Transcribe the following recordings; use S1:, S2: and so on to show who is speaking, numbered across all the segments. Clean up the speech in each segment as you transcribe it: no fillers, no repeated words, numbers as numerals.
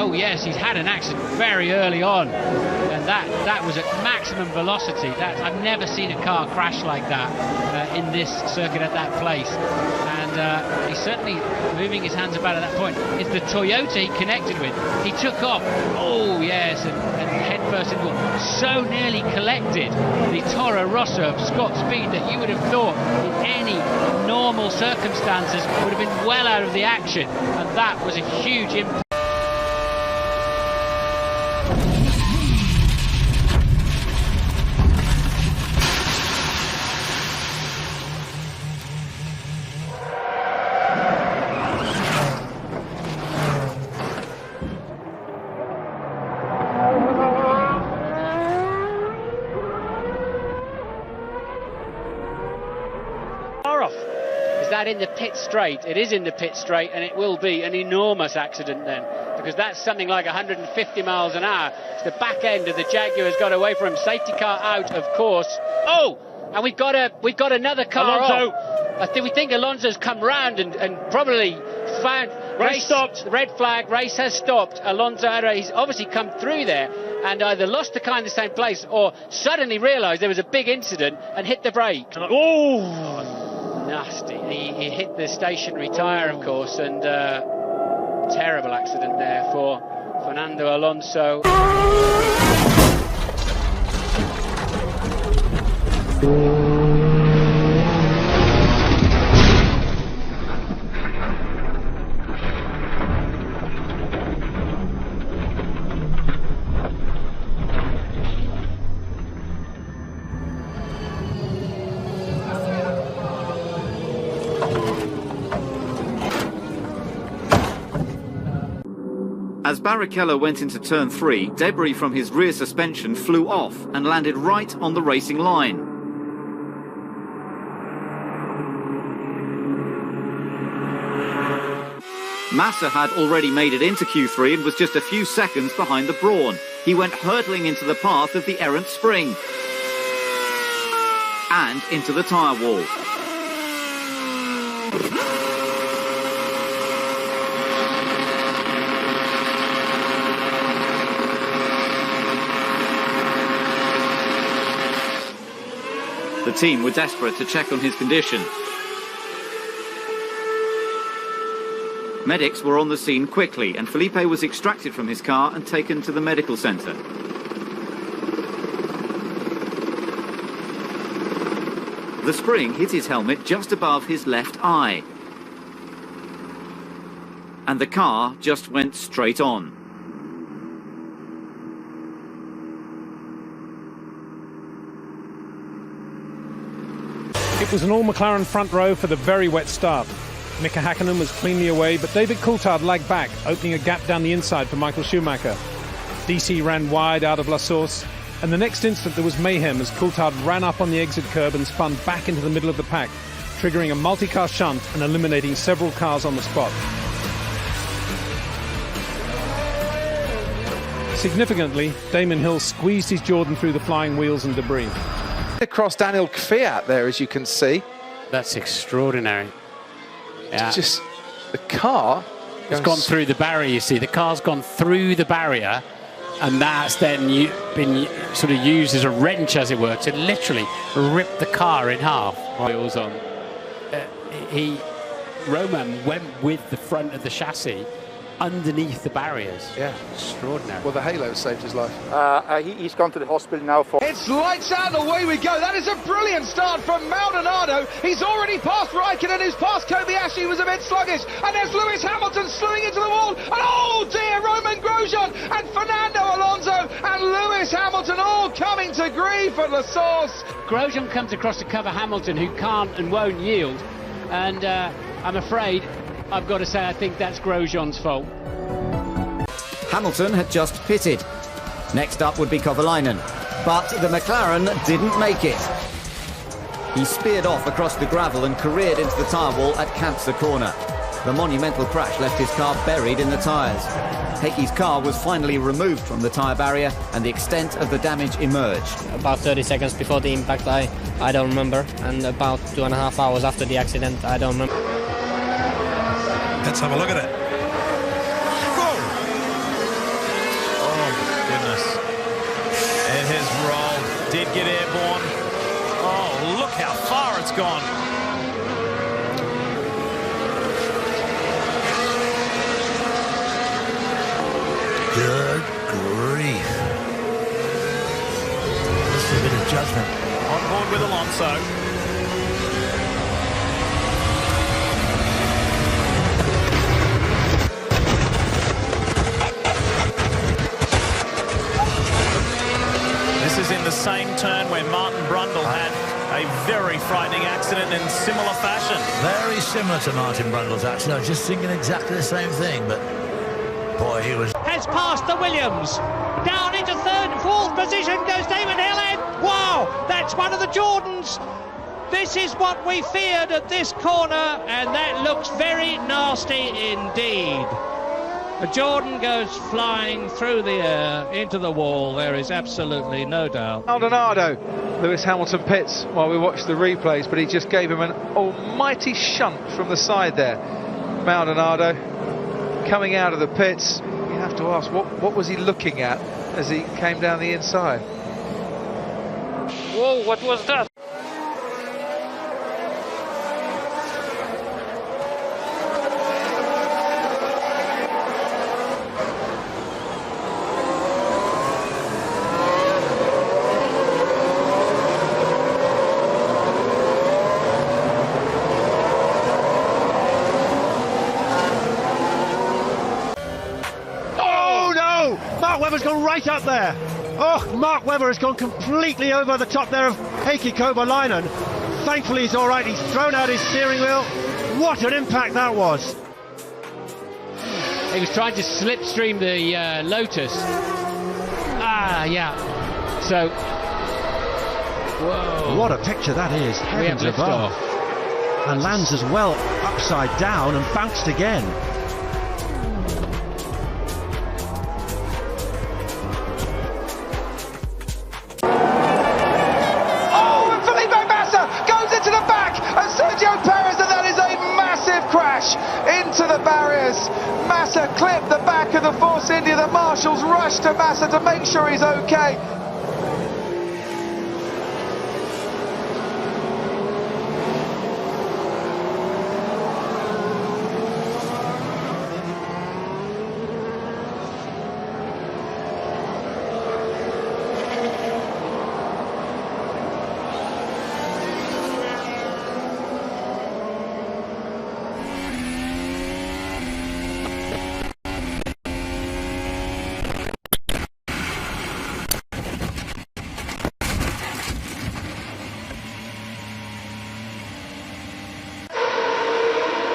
S1: Oh yes, he's had an accident very early on, and that was at maximum velocity. I've never seen a car crash like that in this circuit at that place. And he's certainly moving his hands about at that point. It's the Toyota he connected with. He took off. Oh yes, and headfirst into the wall. So nearly collected the Toro Rosso of Scott Speed that you would have thought in any normal circumstances would have been well out of the action, and that was a huge impact. Is that in the pit straight? It is in the pit straight, and it will be an enormous accident then, because that's something like 150 miles an hour. It's the back end of the Jaguar's got away from him. Safety car out, of course. Oh, and we've got another car
S2: Alonso.
S1: off. We think Alonso's come round and probably found
S2: race stopped.
S1: Red flag. Race has stopped. Alonso, he's obviously come through there and either lost the car in the same place or suddenly realised there was a big incident and hit the brake.
S2: Oh!
S1: Nasty. He hit the stationary tyre, of course, and terrible accident there for Fernando Alonso.
S3: As Barrichello went into turn 3, debris from his rear suspension flew off and landed right on the racing line. Massa had already made it into Q3 and was just a few seconds behind the Brawn. He went hurtling into the path of the errant spring and into the tyre wall. The team were desperate to check on his condition. Medics were on the scene quickly, and Felipe was extracted from his car and taken to the medical centre. The spring hit his helmet just above his left eye, and the car just went straight on.
S4: It was an all-McLaren front row for the very wet start. Mika Hakkinen was cleanly away, but David Coulthard lagged back, opening a gap down the inside for Michael Schumacher. DC ran wide out of La Source, and the next instant there was mayhem as Coulthard ran up on the exit curb and spun back into the middle of the pack, triggering a multi-car shunt and eliminating several cars on the spot. Significantly, Damon Hill squeezed his Jordan through the flying wheels and debris.
S5: Across Daniel Kvyat there, as you can see.
S1: That's extraordinary. Yeah.
S5: It's just the car.
S1: It's gone through the barrier, you see. The car's gone through the barrier, and that's then been sort of used as a wrench, as it were, to literally rip the car in half. Wheels on. Roman went with the front of the chassis underneath the barriers.
S5: Yeah.
S1: Extraordinary.
S5: Well, the halo saved his life.
S6: He's gone to the hospital now for...
S7: It's lights out and away we go. That is a brilliant start from Maldonado. He's already passed Raikkonen, who's passed Kobayashi, was a bit sluggish. And there's Lewis Hamilton slewing into the wall. And oh dear, Roman Grosjean and Fernando Alonso and Lewis Hamilton all coming to grief at La Source.
S1: Grosjean comes across to cover Hamilton, who can't and won't yield. And I'm afraid, I've got to say, I think that's Grosjean's fault.
S8: Hamilton had just pitted. Next up would be Kovalainen, but the McLaren didn't make it. He speared off across the gravel and careered into the tyre wall at Cancer Corner. The monumental crash left his car buried in the tyres. Heikki's car was finally removed from the tyre barrier and the extent of the damage emerged.
S9: About 30 seconds before the impact, I don't remember, and about 2.5 hours after the accident, I don't remember.
S10: Let's have a look at it. Whoa! did get airborne. Oh, look how far it's gone.
S11: Good grief. This is a bit of judgment.
S10: On board with Alonso. This is in the same turn where Martin Brundle had a very frightening accident in similar fashion.
S11: Very similar to Martin Brundle's accident. I was just thinking exactly the same thing, but boy, he was...
S12: Has passed the Williams. Down into third and fourth position goes David Hillin. Wow, that's one of the Jordans. This is what we feared at this corner, and that looks very nasty indeed. The Jordan goes flying through the air into the wall. There is absolutely no doubt.
S7: Maldonado, Lewis Hamilton pits while we watch the replays, but he just gave him an almighty shunt from the side there. Maldonado coming out of the pits. You have to ask, what was he looking at as he came down the inside?
S2: Whoa, what was that?
S12: Mark Webber's gone right up there. Oh, Mark Webber has gone completely over the top there of Heikki Kovalainen. Thankfully he's all right. He's thrown out his steering wheel. What an impact that was.
S1: He was trying to slipstream the Lotus. Ah, yeah. So, whoa.
S12: What a picture that is. Heavens above. And lands as well upside down and bounced again.
S7: Into the barriers. Massa clipped the back of the Force India. The marshals rushed to Massa to make sure he's okay.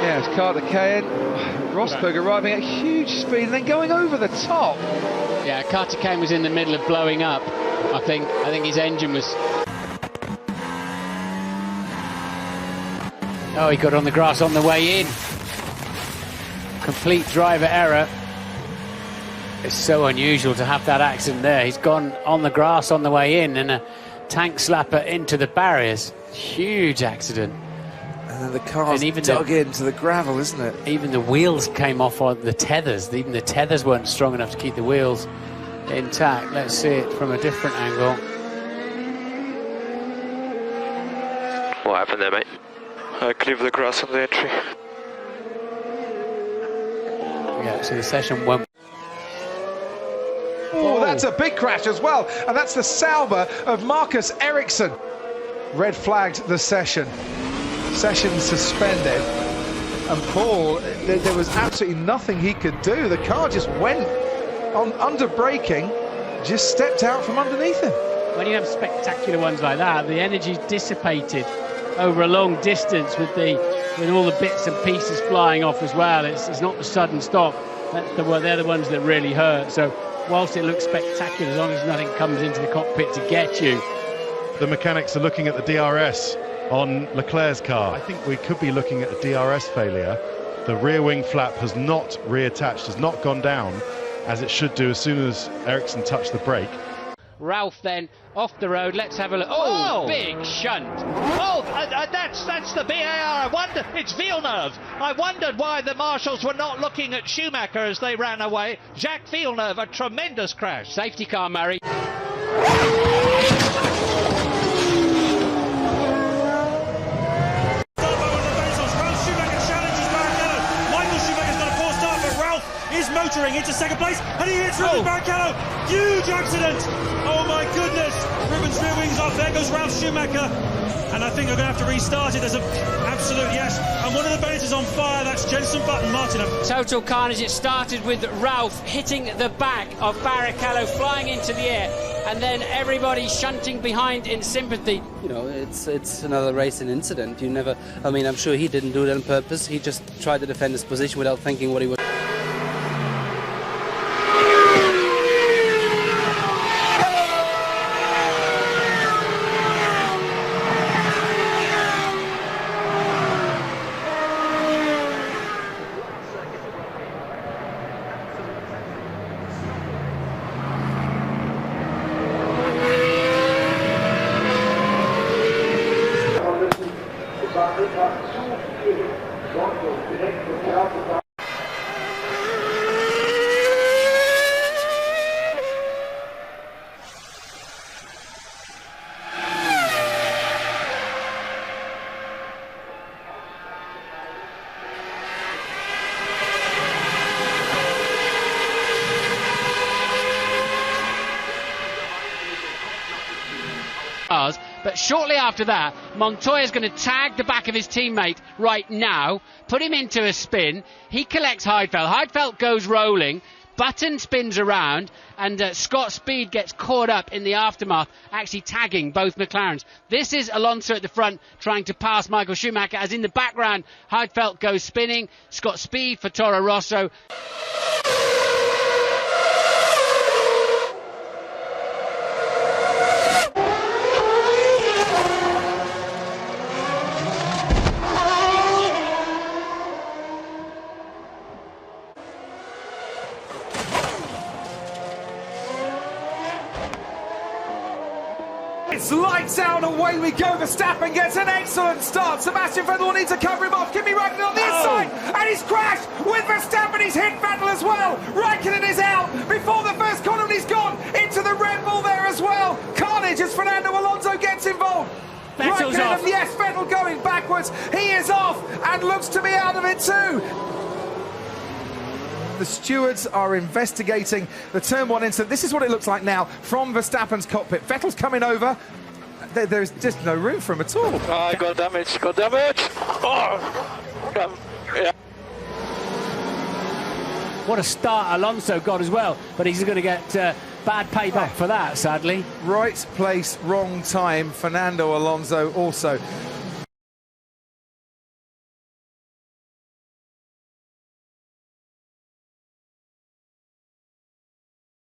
S7: Yeah, it's Carter Cahen, Rosberg arriving at huge speed and then going over the top.
S1: Yeah, Carter Cahen was in the middle of blowing up. I think his engine was... Oh, he got on the grass on the way in. Complete driver error. It's so unusual to have that accident there. He's gone on the grass on the way in and a tank slapper into the barriers. Huge accident.
S5: And then the car's dug into the gravel, isn't it?
S1: Even the wheels came off on the tethers. Even the tethers weren't strong enough to keep the wheels intact. Let's see it from a different angle.
S2: What happened there, mate? I clipped the grass on the entry.
S1: Yeah, so the session went.
S7: Oh, that's a big crash as well. And that's the Sauber of Marcus Ericsson. Red flagged the session. Session suspended, and Paul, there was absolutely nothing he could do. The car just went on under braking, just stepped out from underneath him.
S1: When you have spectacular ones like that, the energy's dissipated over a long distance with all the bits and pieces flying off as well. It's not the sudden stop. They're the ones that really hurt. So whilst it looks spectacular, as long as nothing comes into the cockpit to get you.
S13: The mechanics are looking at the DRS on Leclerc's car. I think we could be looking at a DRS failure. The rear wing flap has not reattached, has not gone down as it should do as soon as Ericsson touched the brake.
S1: Ralph then off the road. Let's have a look. Oh, big shunt.
S12: Oh, that's the VAR. I wonder, it's Villeneuve. I wondered why the marshals were not looking at Schumacher as they ran away. Jacques Villeneuve, a tremendous crash.
S1: Safety car, Murray.
S14: second place, and he hits Rubens Barrichello. Huge accident. Oh my goodness. Rubens' rear wing's off. There goes Ralf Schumacher. And I think we're going to have to restart it. There's an absolute yes. And one of the Bennett's is on fire. That's Jenson Button, Martin.
S12: Total carnage. It started with Ralf hitting the back of Barrichello, flying into the air, and then everybody shunting behind in sympathy.
S15: You know, it's another racing incident. You never, I mean, I'm sure he didn't do it on purpose. He just tried to defend his position without thinking what he was.
S1: But shortly after that, Montoya's going to tag the back of his teammate right now, put him into a spin. He collects Heidfeld. Heidfeld goes rolling. Button spins around, and Scott Speed gets caught up in the aftermath, actually tagging both McLarens. This is Alonso at the front trying to pass Michael Schumacher, as in the background Heidfeld goes spinning. Scott Speed for Toro Rosso.
S7: It's lights out, away we go. Verstappen gets an excellent start. Sebastian Vettel will need to cover him off. Kimi Raikkonen on the inside, and he's crashed with Verstappen. He's hit Vettel as well. Raikkonen is out before the first corner, and he's gone into the Red Bull there as well. Carnage as Fernando Alonso gets involved.
S12: Vettel's off.
S7: Yes, Vettel going backwards. He is off and looks to be out of it too. The stewards are investigating the turn one incident. This is what it looks like now from Verstappen's cockpit. Vettel's coming over. There's just no room for him at all.
S2: Oh, got damage. Oh, yeah.
S12: What a start Alonso got as well, but he's going to get bad payback for that, sadly.
S7: Right place, wrong time. Fernando Alonso also